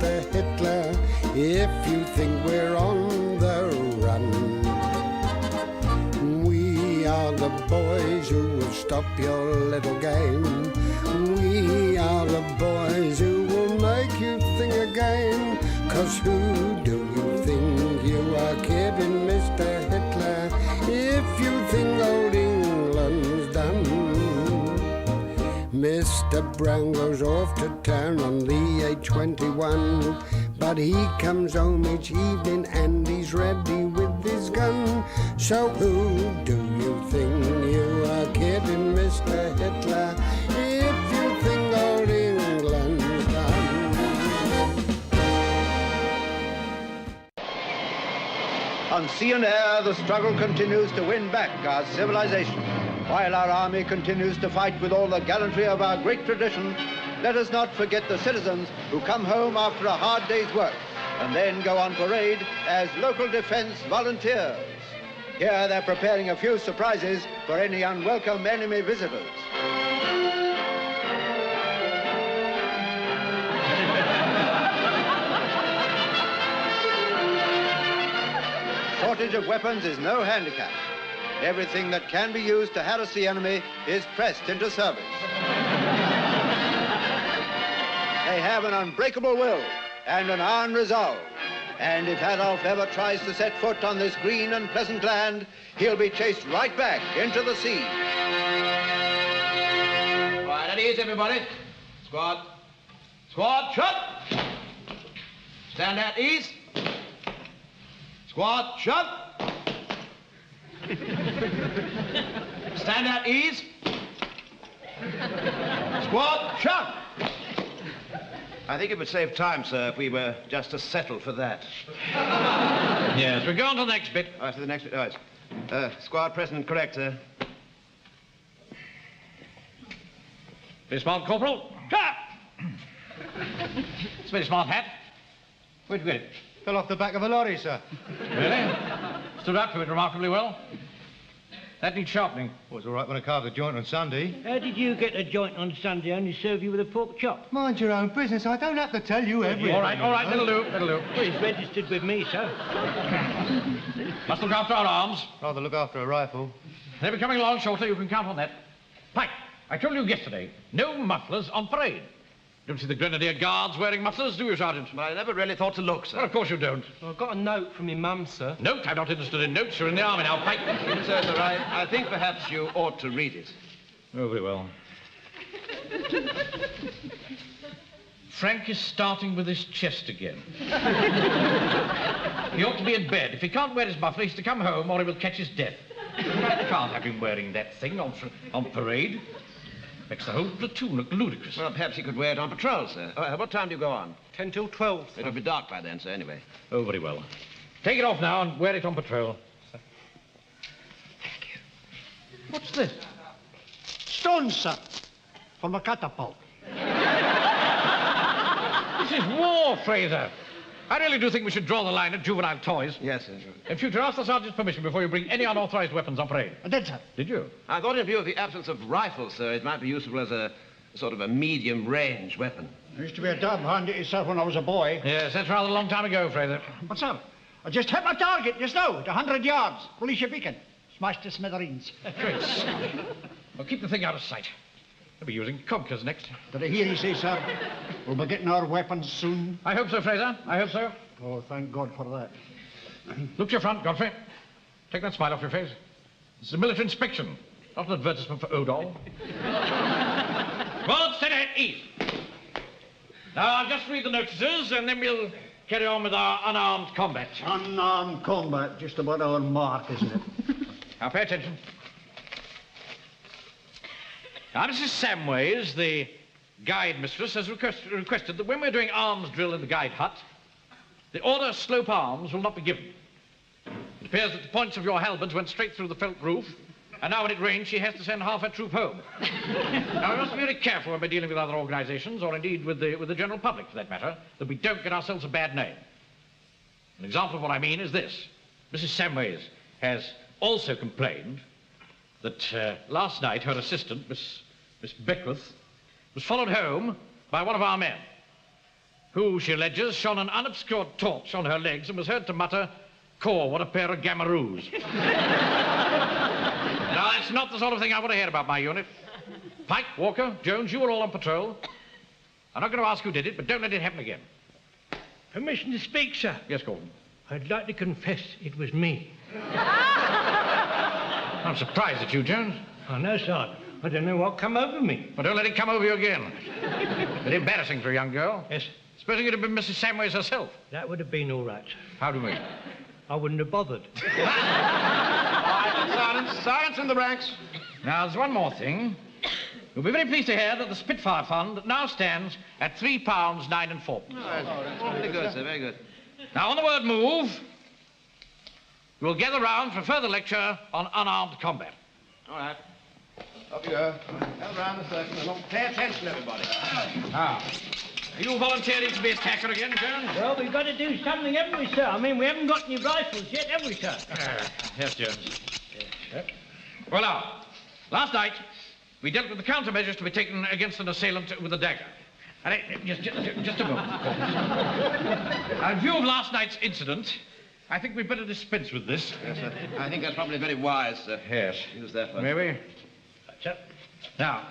Mr. Hitler, if you think we're on the run. We are the boys who will stop your little game. We are the boys who will make you think again. 'Cause who do you think you are kidding, Mr. Hitler, if you think old England's done? Mr. Brown goes off to town on the A21, but he comes home each evening and he's ready with his gun. So who do you think you are kidding, Mr. Hitler, if you think old England's done? On sea and air, the struggle continues to win back our civilization. While our army continues to fight with all the gallantry of our great tradition, let us not forget the citizens who come home after a hard day's work and then go on parade as local defense volunteers. Here they're preparing a few surprises for any unwelcome enemy visitors. Shortage of weapons is no handicap. Everything that can be used to harass the enemy is pressed into service. They have an unbreakable will and an iron resolve. And if Adolf ever tries to set foot on this green and pleasant land, he'll be chased right back into the sea. All right, at ease, everybody. Squad. Squad, shut! Stand at ease. Squad, shut! Stand at ease. Squad, shut! I think it would save time, sir, if we were just to settle for that. Yes, we're going to the next bit. All right, to the next bit. All right. Squad President correct, sir. Very smart, Corporal. It's a very smart hat. Where'd you get it? Fell off the back of a lorry, sir. Really? Stood up to it remarkably well. That needs sharpening. Well, it's all right when I carved a joint on Sunday. How did you get a joint on Sunday and only serve you with a pork chop? Mind your own business. I don't have to tell you everything. All right, that'll do, that'll do. Well, he's registered with me, sir. Must look after our arms. Rather look after a rifle. They'll be coming along shortly, you can count on that. Pike, I told you yesterday, no mufflers on parade. Don't see the Grenadier Guards wearing mufflers, do you, Sergeant? But I never really thought to look, sir. Well, of course you don't. Well, I've got a note from your mum, sir. Note? I'm not interested in notes. You're in the army now, Pike. Sir, I think perhaps you ought to read it. Oh, very well. Frank is starting with his chest again. He ought to be in bed. If he can't wear his muffler, he's to come home or he will catch his death. I can't have him wearing that thing on parade. Makes the whole platoon look ludicrous. Well, perhaps he could wear it on patrol, sir. What time do you go on? 10 till 12. Sir. It'll be dark by then, sir, anyway. Oh, very well. Take it off now and wear it on patrol. Thank you. What's this? Stones, sir. From a catapult. This is war, Fraser. I really do think we should draw the line at juvenile toys. Yes, sir. In future, ask the sergeant's permission before you bring any unauthorized weapons on parade. I did, sir. Did you? I thought in view of the absence of rifles, sir, it might be useful as a sort of a medium-range weapon. I used to be a dab hand at yourself when I was a boy. Yes, that's rather a long time ago, Fraser. But, sir, I just hit my target just now at 100 yards. Felicia Beacon. Smashed to smithereens. Great Scott. Well, keep the thing out of sight. They'll be using Conkers next. Did I hear you say, sir? We'll be getting our weapons soon. I hope so, Fraser. I hope so. Oh, thank God for that. Look to your front, Godfrey. Take that smile off your face. This is a military inspection, not an advertisement for Odol. Well, steady at ease. Now, I'll just read the notices, and then we'll carry on with our unarmed combat. Unarmed combat, just about our mark, isn't it? Now, pay attention. Now, Mrs. Samways, the guide mistress, has requested that when we're doing arms drill in the guide hut, the order slope arms will not be given. It appears that the points of your halberds went straight through the felt roof, and now when it rains, she has to send half her troop home. Now, we must be very careful when we're dealing with other organizations, or indeed with the general public, for that matter, that we don't get ourselves a bad name. An example of what I mean is this. Mrs. Samways has also complained that last night her assistant, Miss Beckwith, was followed home by one of our men. who, she alleges, shone an unobscured torch on her legs and was heard to mutter, "Caw, what a pair of gamaroos." Now, that's not the sort of thing I want to hear about my unit. Pike, Walker, Jones, you were all on patrol. I'm not going to ask who did it, but don't let it happen again. Permission to speak, sir. Yes, Gordon. I'd like to confess it was me. I'm surprised at you, Jones. I know, Sergeant. I don't know what come over me. Well, don't let it come over you again. Bit embarrassing for a young girl. Yes, Supposing it had been Mrs. Samways herself. that would have been all right, sir. How do you mean? I wouldn't have bothered. Silence in the ranks. Now, there's one more thing. You'll be very pleased to hear that the Spitfire Fund now stands at £3, 9 and 4. Very good, sir, very good. Now, on the word move, we'll gather round for a further lecture on unarmed combat. All right. Up you go. Come round the circle. Pay attention, everybody. Now, are you volunteering to be attacker again, Jones? Well, we've got to do something, haven't we, sir? I mean, we haven't got any rifles yet, have we, sir? Yes, Jones. Well, now, last night, we dealt with the countermeasures to be taken against an assailant with a dagger. And just a moment. In view of last night's incident, I think we'd better dispense with this. Yes, sir. I think that's probably very wise, sir. Yes. Use that one. Maybe. Sir. Now,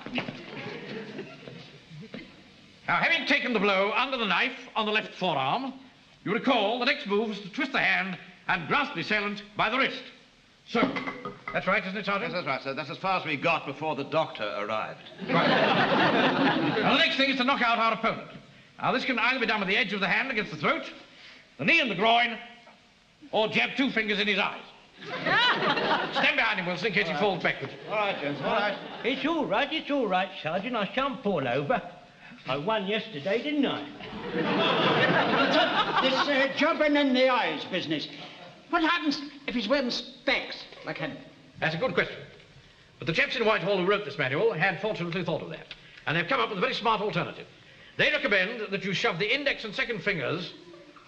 having taken the blow under the knife on the left forearm, you recall the next move is to twist the hand and grasp the assailant by the wrist. So, that's right, isn't it, Sergeant? Yes, that's right, sir. That's as far as we got before the doctor arrived. Right. Now, the next thing is to knock out our opponent. Now, this can either be done with the edge of the hand against the throat, the knee in the groin, or jab 2 fingers in his eyes. Stand behind him, Wilson, in case he falls backwards. All right, gents, all right. It's all right, Sergeant. I shan't fall over. I won yesterday, didn't I? This jumping in the eyes business. What happens if he's wearing specs like him? That's a good question. But the chaps in Whitehall who wrote this manual had fortunately thought of that. And they've come up with a very smart alternative. They recommend that you shove the index and second fingers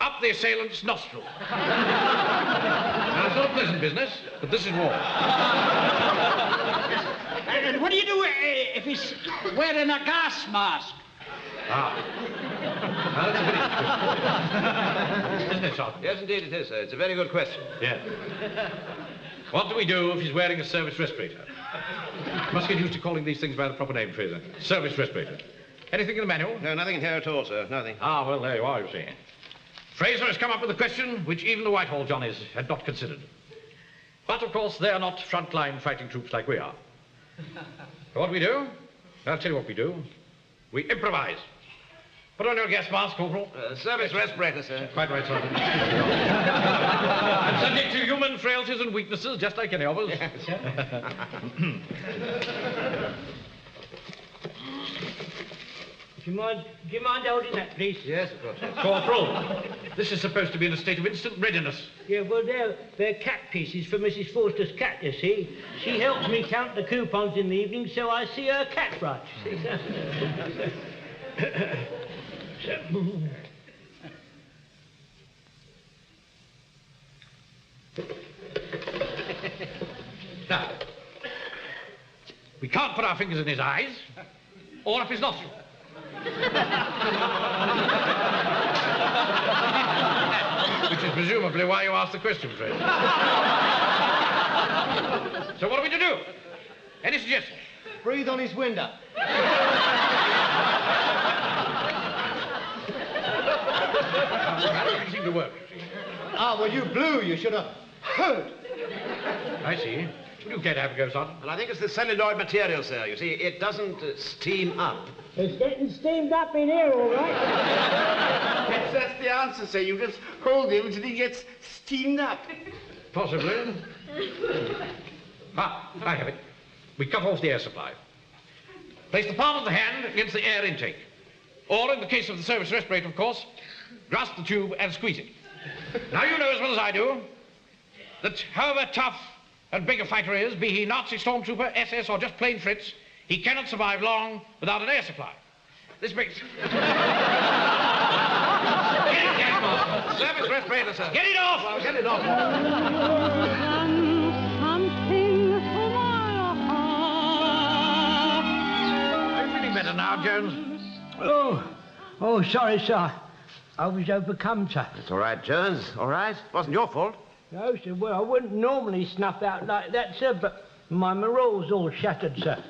up the assailant's nostril. Now, it's not a pleasant business, but this is war. And what do you do if he's wearing a gas mask? Now, that's a very isn't it, Sergeant? Yes, indeed it is, sir. It's a very good question. Yeah. What do we do if he's wearing a service respirator? Must get used to calling these things by the proper name, Fraser. Service respirator. Anything in the manual? No, nothing in here at all, sir. Nothing. Ah, well, there you are, you see. Fraser has come up with a question which even the Whitehall Johnnies had not considered. But, of course, they're not frontline fighting troops like we are. So what do we do? I'll tell you what we do. We improvise. Put on your gas mask, Corporal. Service respirator, sir. Quite right, Sergeant. I'm subject to human frailties and weaknesses, just like any of us. Do you mind holding that, please? Yes, of course. Corporal, this is supposed to be in a state of instant readiness. Yeah, well, they're cat pieces for Mrs. Forster's cat, you see. She helps me count the coupons in the evening, so I see her cat right, you see. Now, we can't put our fingers in his eyes or up his nostril. Which is presumably why you asked the question, Fred. So what are we to do? Any suggestions? Breathe on his window. That doesn't seem to work, you see. Ah, well, you blew. You should have heard. I see. Would you care to have a go, Sergeant? Well, I think it's the celluloid material, sir. You see, it doesn't steam up. It's getting steamed up in here, all right. That's the answer, sir. You just hold him until he gets steamed up. Possibly. I have it. We cut off the air supply. Place the palm of the hand against the air intake. Or, in the case of the service respirator, of course, grasp the tube and squeeze it. Now, you know as well as I do that however tough and big a fighter is, be he Nazi stormtrooper, SS, or just plain Fritz, he cannot survive long without an air supply. This makes... Get it, gas mask. Service respirator, sir. Get it off! Well, get it off. Are you feeling better now, Jones? Oh, sorry, sir. I was overcome, sir. It's all right, Jones. All right. Wasn't your fault. No, sir, well, I wouldn't normally snuff out like that, sir, but my morale's all shattered, sir.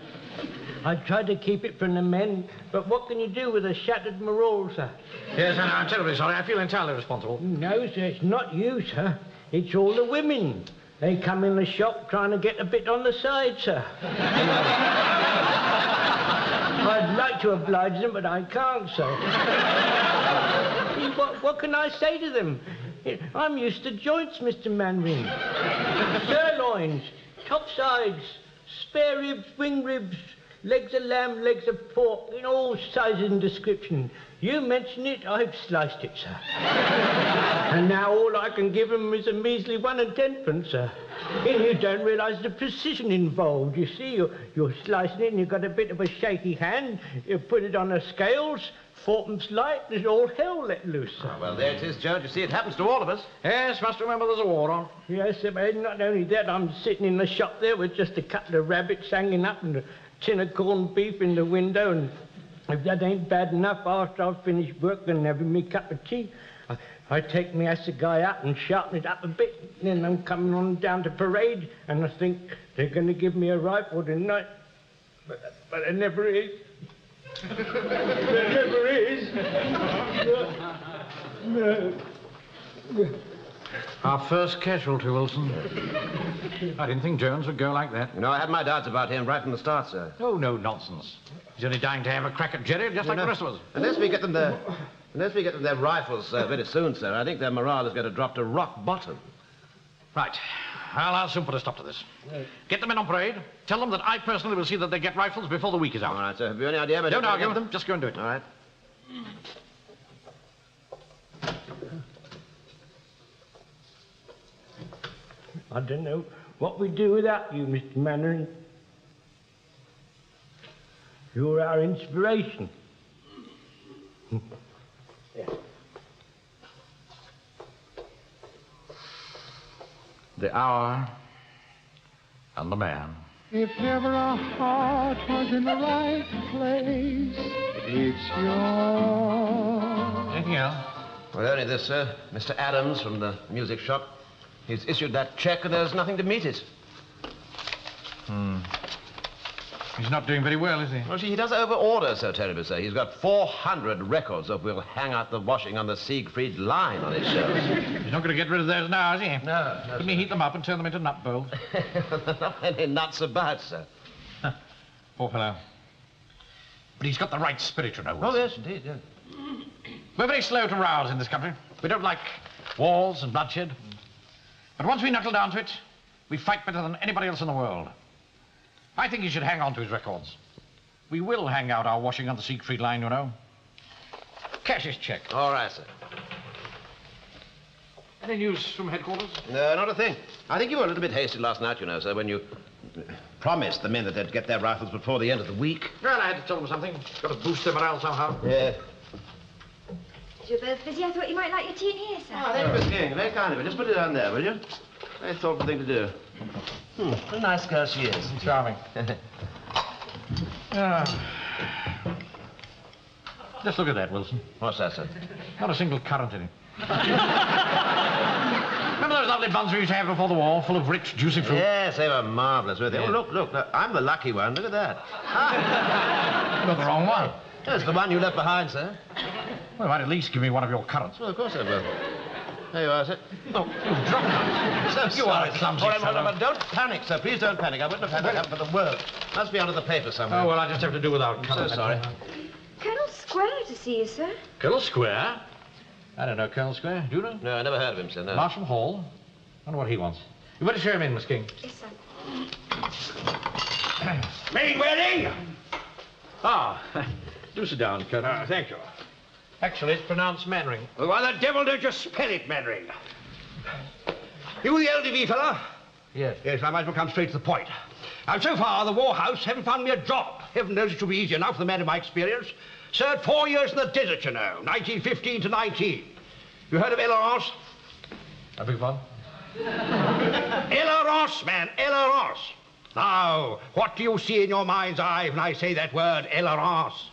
I tried to keep it from the men, but what can you do with a shattered morale, sir? Yes, I know. I'm terribly sorry. I feel entirely responsible. No, sir, it's not you, sir. It's all the women. They come in the shop trying to get a bit on the side, sir. I'd like to oblige them, but I can't, sir. What can I say to them? I'm used to joints, Mr. Mannering. Sirloins, top sides, spare ribs, wing ribs, legs of lamb, legs of pork, in all sizes and description. You mention it, I've sliced it, sir. And now all I can give them is a measly 1 10, sir. And you don't realise the precision involved. You see, you're slicing it and you've got a bit of a shaky hand. You put it on the scales, 4pence light, there's all hell let loose, sir. Oh, well, there it is, Jones. You see, it happens to all of us. Yes, must remember there's a war on. Yes, sir, but not only that, I'm sitting in the shop there with just a couple of rabbits hanging up and a tin of corned beef in the window, and if that ain't bad enough, after I've finished work and having me cup of tea, I take my assegai out and sharpen it up a bit. Then I'm coming on down to parade, and I think they're going to give me a rifle tonight. But there never is. There never is. No. Our first casualty, Wilson. I didn't think Jones would go like that. You know, I had my doubts about him right from the start, sir. Oh, no nonsense. He's only dying to have a crack at Jerry, just like the rest of us. Unless we get them their rifles very soon, sir, I think their morale is going to drop to rock bottom. Right. Well, I'll soon put a stop to this. Get them in on parade. Tell them that I personally will see that they get rifles before the week is out. All right, sir. Have you any idea about... Don't argue with them. Just go and do it. All right. I don't know what we'd do without you, Mr. Mannering. You're our inspiration. The hour and the man. If ever a heart was in the right place, it's yours. Anything else? Well, only this, sir. Mr. Adams from the music shop. He's issued that check and there's nothing to meet it. He's not doing very well, is he? Well, see, he does over-order so terribly, sir. He's got 400 records of We'll Hang Out the Washing on the Siegfried Line on his shelves. He's not going to get rid of those now, is he? No. Couldn't he heat them up and turn them into nut bowls? Not many nuts about, sir. Poor fellow. But he's got the right spirit, you know. Oh, yes, indeed, yes. We're very slow to rouse in this country. We don't like wars and bloodshed. But once we knuckle down to it, we fight better than anybody else in the world. I think he should hang on to his records. We will hang out our washing on the Siegfried Line, you know. Cash his check. All right, sir. Any news from headquarters? No, not a thing. I think you were a little bit hasty last night, you know, sir, when you promised the men that they'd get their rifles before the end of the week. Well, I had to tell them something. Got to boost their morale somehow. Yeah. You're both busy. I thought you might like your tea in here, sir. Oh, thank you, Miss King. Very kind of you. Just put it down there, will you? Very thoughtful thing to do. What a nice girl she is. Charming. Just look at that, Wilson. What's that, sir? Not a single current in it. Remember those lovely buns we used to have before the war, full of rich, juicy fruit? Yes, they were marvellous, weren't they? Yeah. Oh, look, I'm the lucky one. Look at that. You got the wrong one. That's the one you left behind, sir. Well, you might at least give me one of your currants. Well, of course I will. There you are, sir. Oh, you've dropped them. So you are a clumsy All right, fellow. well, don't panic, sir. Please don't panic. I wouldn't have had that happen for the world. Must be under the paper somewhere. Oh, well, I just have to do without I'm so sorry. Colonel Square to see you, sir. Colonel Square? I don't know Colonel Square. Do you know? No, I never heard of him, sir, no. Marshall Hall. I wonder what he wants. You better show him in, Miss King. Yes, sir. Mainwaring! Ah, do sit down, Colonel. Thank you. Actually, it's pronounced Mannering. Well, why the devil don't you spell it, Mannering? You the LDV fella? Yes. Yes, I might as well come straight to the point. Now, so far, the War House haven't found me a job. Heaven knows it should be easy enough for the man of my experience. Served 4 years in the desert, you know, 1915 to 19. You heard of Ellerance? I beg your pardon? Ellerance, man, Ellerance. Now, what do you see in your mind's eye when I say that word, Ellerance?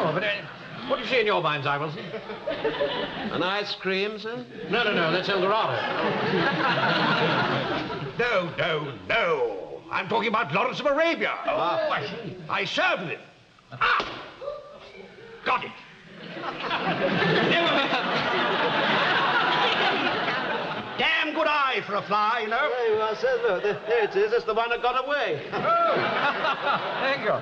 Oh, but what do you see in your mind's eye, Wilson? An ice cream, sir? No, that's El Dorado. No. I'm talking about Lawrence of Arabia. I served with him. Got it. Damn good eye for a fly, you know. Very well said, look. There it is. It's the one that got away. Thank you.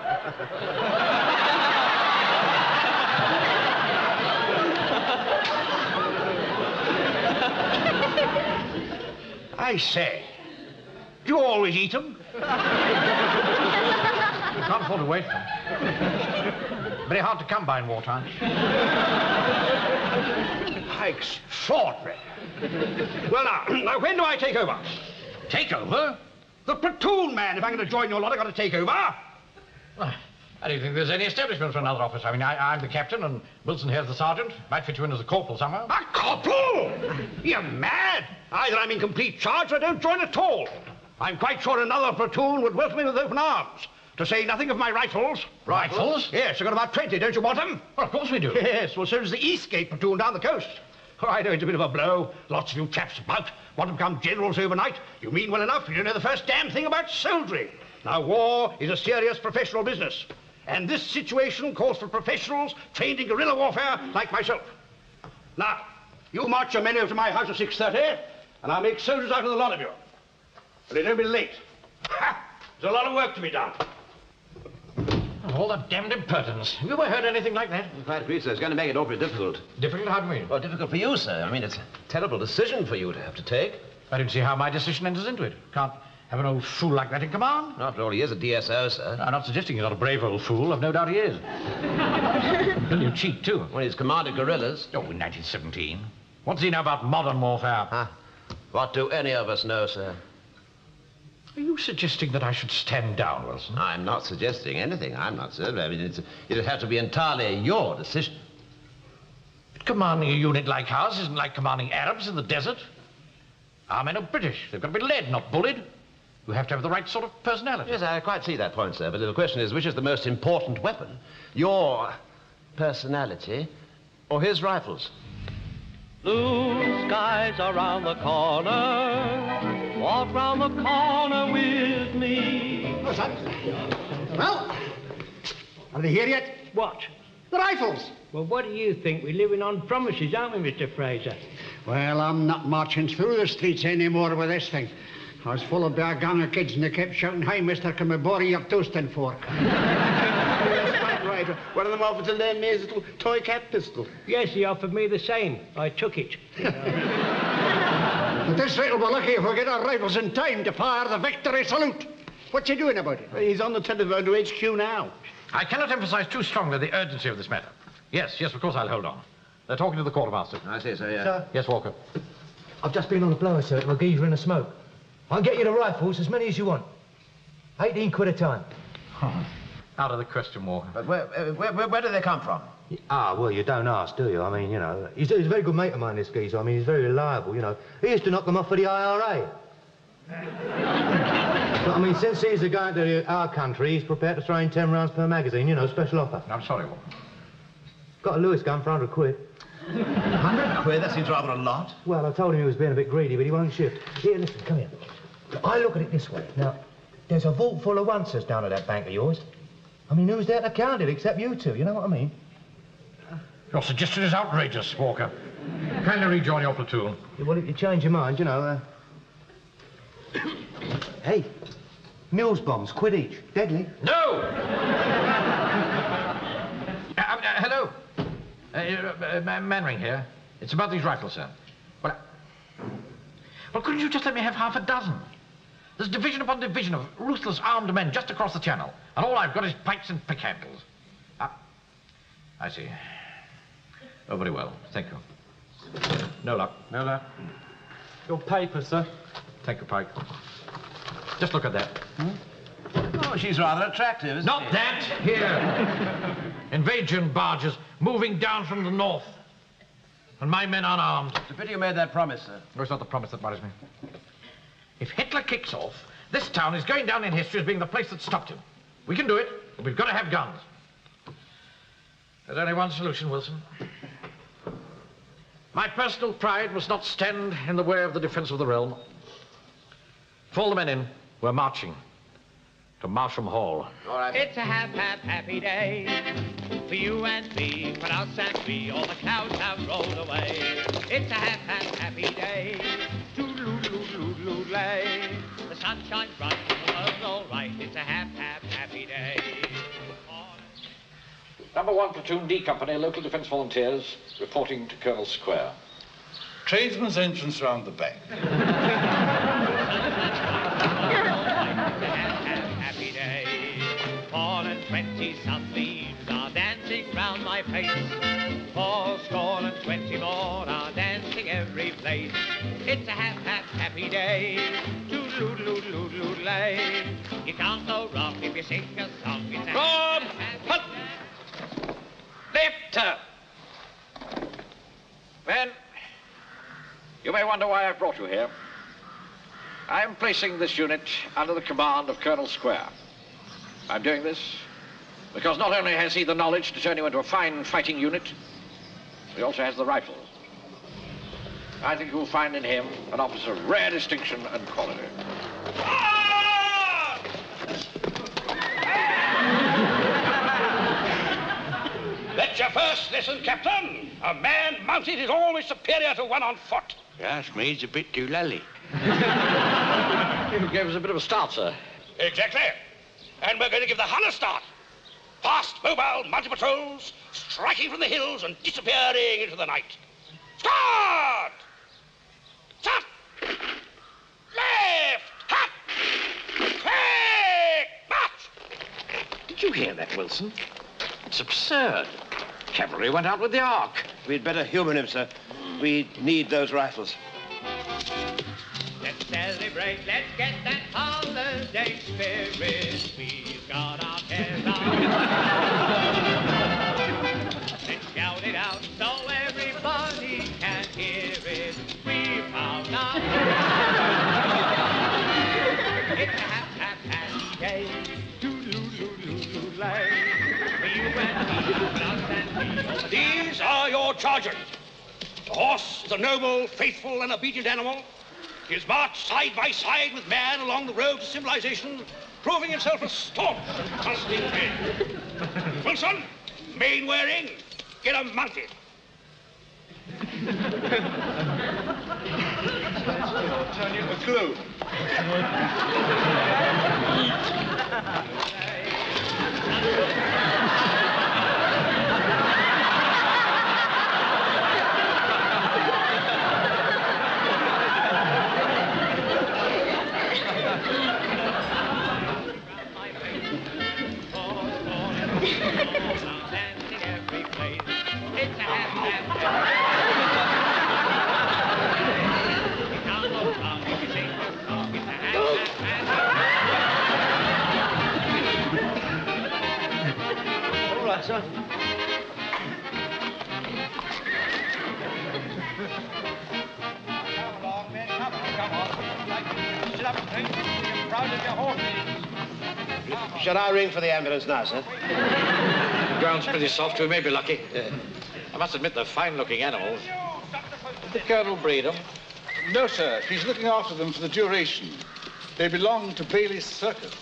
I say, do you always eat them? You can't afford to wait for them. Very hard to come by in wartime. Extraordinary. Well, now, when do I take over? Take over? The platoon man. If I'm going to join your lot, I've got to take over. I don't think there's any establishment for another officer. I mean, I'm the captain, and Wilson here's the sergeant. Might fit you in as a corporal somehow. A corporal? You're mad. Either I'm in complete charge or I don't join at all. I'm quite sure another platoon would welcome me with open arms. To say nothing of my rifles. Rifles? Yes, I've got about 20. Don't you want them? Well, of course we do. Yes, well, so does the Eastgate platoon down the coast. Oh, I know it's a bit of a blow. Lots of you chaps about. Want to become generals overnight. You mean well enough. You don't know the first damn thing about soldiering. Now, war is a serious professional business. And this situation calls for professionals trained in guerrilla warfare like myself. Now, you march your men over to my house at 6:30, and I'll make soldiers out of the lot of you. But don't be late. There's a lot of work to be done. All that damned impertinence. Have you ever heard anything like that? I quite agree, sir. It's going to make it awfully difficult. Difficult? How do you mean? Well, difficult for you, sir. I mean, it's a terrible decision for you to have to take. I don't see how my decision enters into it. Can't have an old fool like that in command. After all, he is a DSO, sir. I'm not suggesting he's not a brave old fool. I've no doubt he is. Will you cheat, too? Well, he's commanded guerrillas. Oh, in 1917. What does he know about modern warfare? Huh? What do any of us know, sir? Are you suggesting that I should stand down, Wilson? I'm not suggesting anything. I'm not, sir. I mean, it'd have to be entirely your decision. But commanding a unit like ours isn't like commanding Arabs in the desert. Our men are British. They've got to be led, not bullied. You have to have the right sort of personality. Yes, I quite see that point, sir. But the question is, which is the most important weapon? Your personality or his rifles? Blue skies around the corner. Walk round the corner with me. What's that? Well, are they here yet? What? The rifles. Well, what do you think? We're living on promises, aren't we, Mr. Fraser? Well, I'm not marching through the streets anymore with this thing. I was full of bad gang of kids and they kept shouting, "Hi, mister, can we borrow your toasting fork?" That's quite right. One of them offered to lend me his little toy cat pistol. Yes, he offered me the same. I took it. But this rate will be lucky if we get our rifles in time to fire the victory salute. What's he doing about it? He's on the telephone to HQ now. I cannot emphasize too strongly the urgency of this matter. Yes, of course I'll hold on. They're talking to the quartermaster. I see, sir, yeah. Sir? Yes, Walker. I've just been on the blower, sir, to a geezer in the smoke. I'll get you the rifles, as many as you want. 18 quid a time. Out of the question, Walker. But where do they come from? Ah, well, you don't ask, do you? I mean, you know, he's a very good mate of mine, this geezer. I mean, he's very reliable, you know. He used to knock them off for the IRA. But, I mean, since he's going to our country, he's prepared to throw in 10 rounds per magazine, you know, special offer. I'm sorry, Walker. Got a Lewis gun for 100 quid. 100 quid? That seems rather a lot. Well, I told him he was being a bit greedy, but he won't shift. Here, listen, come here. I look at it this way. Now, there's a vault full of oncers down at that bank of yours. I mean, who's there to count it except you two? You know what I mean? Your suggestion is outrageous, Walker. Kindly rejoin your platoon. Yeah, well, if you change your mind, you know, Hey, Mills bombs, quid each. Deadly. No! Hello? Manring here. It's about these rifles, sir. Well, couldn't you just let me have half a dozen? There's division upon division of ruthless armed men just across the channel, and all I've got is pikes and pick handles. I see. Oh, very well. Thank you. No luck. No luck. Your paper, sir. Thank you, Pike. Just look at that. Oh, she's rather attractive, isn't Not she? that! Here. Invasion barges moving down from the north. And my men unarmed. It's a pity you made that promise, sir. No, it's not the promise that worries me. If Hitler kicks off, this town is going down in history as being the place that stopped him. We can do it, but we've got to have guns. There's only one solution, Wilson. My personal pride must not stand in the way of the defense of the realm. If all the men in, we're marching to Marsham Hall. All right. It's a happy day for you and me, for us and me, all the clouds have rolled away. It's a happy day, toodaloo-loo-loo-loo-lay. The sun shines bright and the world's all right. It's a happy day. Number 1 Platoon D Company, local defence volunteers, reporting to Colonel Square. Tradesman's entrance round the back. Happy day. 4 and 20 sunbeams are dancing round my face. 4 and 20 more are dancing every place. It's a happy day. Toodaloo-loo-loo-loo-lay. You can't go wrong if you sing a song. It's a happy day. Left turn. Men, you may wonder why I've brought you here. I am placing this unit under the command of Colonel Square. I'm doing this because not only has he the knowledge to turn you into a fine fighting unit, he also has the rifles. I think you'll find in him an officer of rare distinction and quality. That's your first lesson, Captain. A man mounted is always superior to one on foot. Yes, me, it's a bit too lally. You gave us a bit of a start, sir. Exactly. And we're going to give the Hun a start. Fast, mobile, multi-patrols, striking from the hills and disappearing into the night. Start! Stop! Left! Hop! Quick! March! Did you hear that, Wilson? It's absurd. Cavalry went out with the Ark. We'd better humour him, sir. We need those rifles. Let's celebrate, let's get that holiday spirit. We've got our cares on. Let's shout it out so everybody can hear it. We found out. It's a happy day. Toodaloo-loo-loo-loo-lay. For you and me, for us and me. These are your chargers. The horse is a noble, faithful, and obedient animal. He has marched side by side with man along the road to civilization, proving himself a staunch and trusting friend. Wilson, mane wearing, get him mounted. I'll turn you a clue. All right, sir. Come along, men. Come on. Sit up and drink. You're proud of your horse. Shall I ring for the ambulance now, sir? The ground's pretty soft. We may be lucky. I must admit they're fine-looking animals. Did the Colonel breed them? No, sir. He's looking after them for the duration. They belong to Bailey's Circus.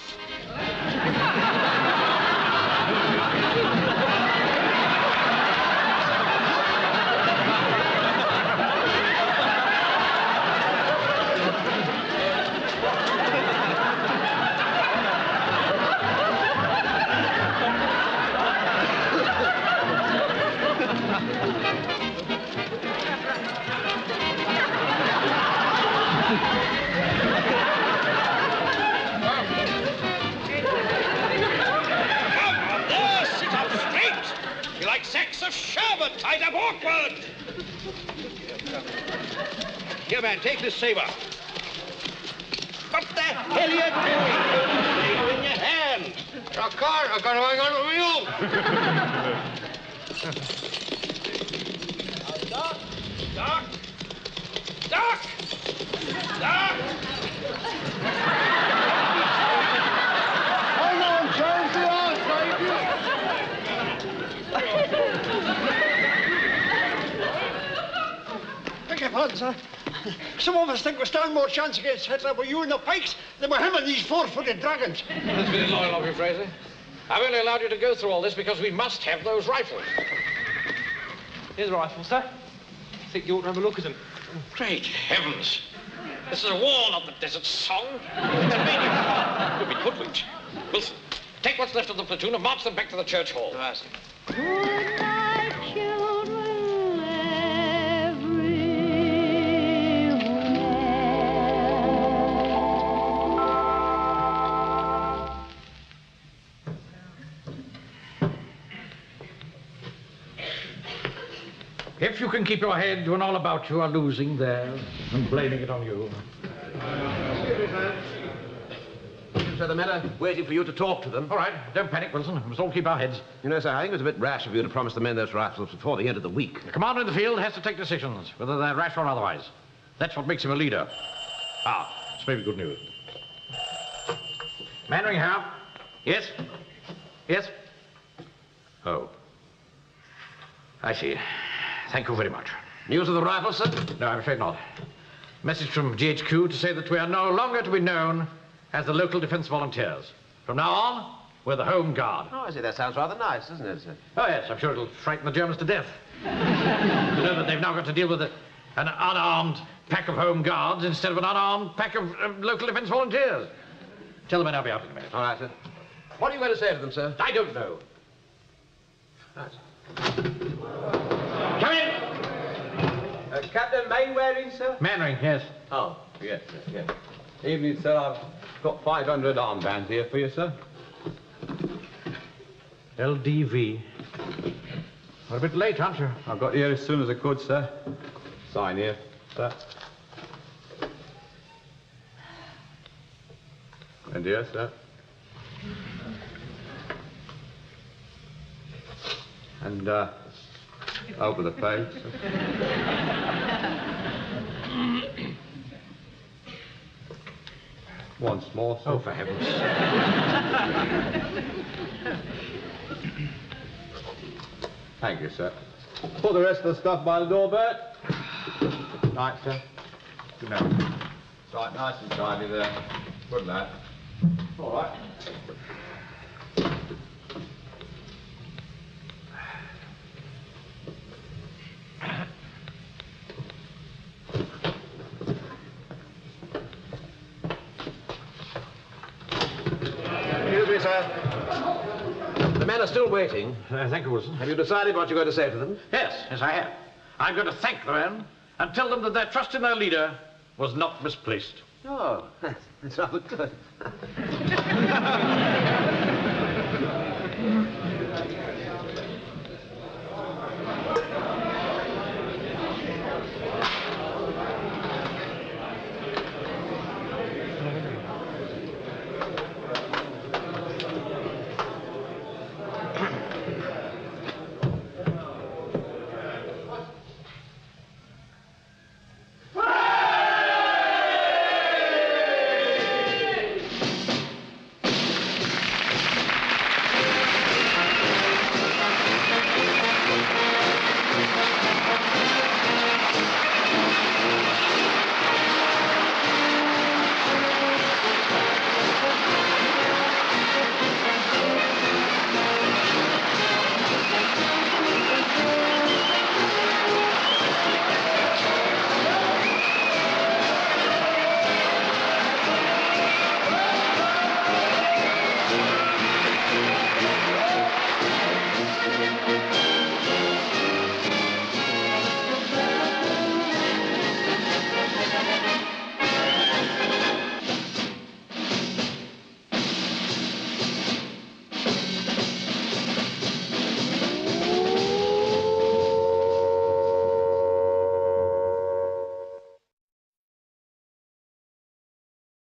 Sacks of sherbet tied up awkward. Here, man, take this saber. What the hell are you doing? Saber in your hand. I can't. I've got to hang on to you. Doc! Doc! Doc! Hang on, Charles. The arms, baby. sir. Some of us think we stand more chance against Hitler with you and the Pikes than with him and these four-footed dragons. That's very loyal of you, Fraser. I've only allowed you to go through all this because we must have those rifles. Here's a rifle, sir. I think you ought to have a look at them. Great heavens. This is a war, not the desert song. It's a maniac. You'll be hoodwinked. Wilson, take what's left of the platoon and march them back to the church hall. Good night, children, If you can keep your head when all about you are losing theirs and blaming it on you. Sir, the men are waiting for you to talk to them. All right, don't panic, Wilson. We must all keep our heads. You know, sir, I think it was a bit rash of you to promise the men those rifles before the end of the week. The commander in the field has to take decisions, whether they're rash or otherwise. That's what makes him a leader. Ah, it's maybe good news. Mannering here. Yes? Yes? Oh. I see. Thank you very much. News of the rifles, sir? No, I'm afraid not. Message from GHQ to say that we are no longer to be known as the local defense volunteers. From now on, we're the Home Guard. Oh, I see. That sounds rather nice, doesn't it, sir? Oh, yes, I'm sure it'll frighten the Germans to death. To know that they've now got to deal with an unarmed pack of Home Guards instead of an unarmed pack of local defense volunteers. Tell them I'll be out in a minute. All right, sir. What are you going to say to them, sir? I don't know. Right. Come in! Captain Mainwaring, sir? Mannering, yes. Oh, yes. Evening, sir. I've got 500 armbands here for you, sir. LDV. We're a bit late, aren't you? I got here as soon as I could, sir. Sign here, sir. And here, sir. And, over the page, sir. Once more, sir. Oh, for heaven's sake. Thank you, sir. Put the rest of the stuff by the door, Bert. Night, sir. Good night. It's right, nice and tidy there. Good night. All right. Excuse me, sir. The men are still waiting. Thank you, Wilson. Have you decided what you're going to say to them? Yes, I have. I'm going to thank the men and tell them that their trust in their leader was not misplaced. Oh, that's rather good.